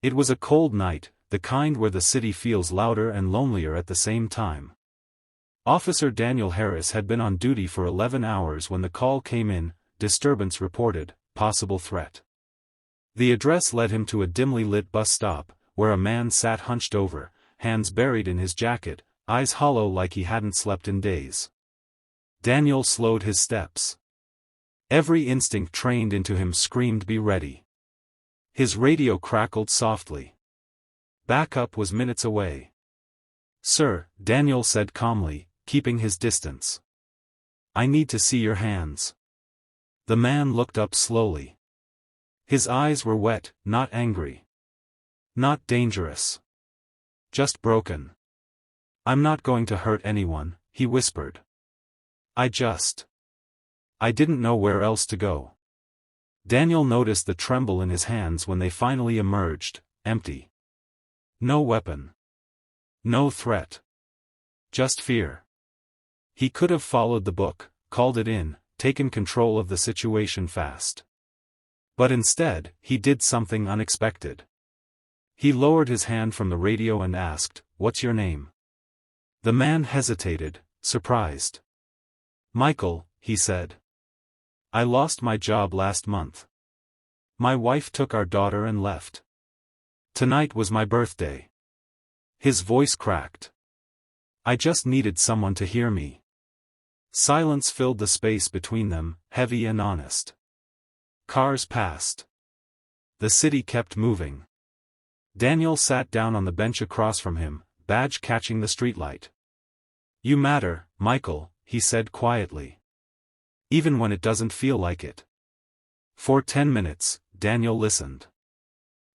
It was a cold night, the kind where the city feels louder and lonelier at the same time. Officer Daniel Harris had been on duty for 11 hours when the call came in, disturbance reported, possible threat. The address led him to a dimly lit bus stop, where a man sat hunched over, hands buried in his jacket, eyes hollow like he hadn't slept in days. Daniel slowed his steps. Every instinct trained into him screamed, "Be ready." His radio crackled softly. Backup was minutes away. "Sir," Daniel said calmly, keeping his distance. "I need to see your hands." The man looked up slowly. His eyes were wet, not angry. Not dangerous. Just broken. "I'm not going to hurt anyone," he whispered. I didn't know where else to go." Daniel noticed the tremble in his hands when they finally emerged, empty. No weapon. No threat. Just fear. He could have followed the book, called it in, taken control of the situation fast. But instead, he did something unexpected. He lowered his hand from the radio and asked, "What's your name?" The man hesitated, surprised. "Michael," he said. "I lost my job last month. My wife took our daughter and left. Tonight was my birthday." His voice cracked. "I just needed someone to hear me." Silence filled the space between them, heavy and honest. Cars passed. The city kept moving. Daniel sat down on the bench across from him, badge catching the streetlight. "You matter, Michael," he said quietly. "Even when it doesn't feel like it." For 10 minutes, Daniel listened.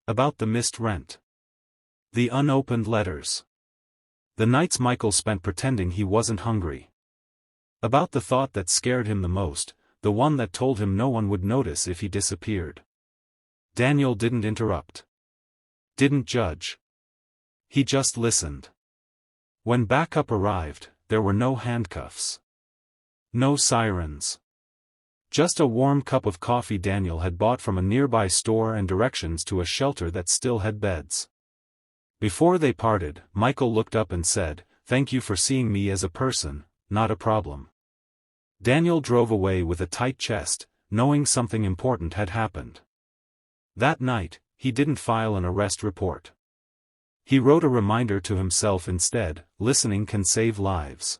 About the missed rent. The unopened letters. The nights Michael spent pretending he wasn't hungry. About the thought that scared him the most, the one that told him no one would notice if he disappeared. Daniel didn't interrupt. Didn't judge. He just listened. When backup arrived, there were no handcuffs. No sirens. Just a warm cup of coffee Daniel had bought from a nearby store and directions to a shelter that still had beds. Before they parted, Michael looked up and said, "Thank you for seeing me as a person, not a problem." Daniel drove away with a tight chest, knowing something important had happened. That night, he didn't file an arrest report. He wrote a reminder to himself instead, listening can save lives.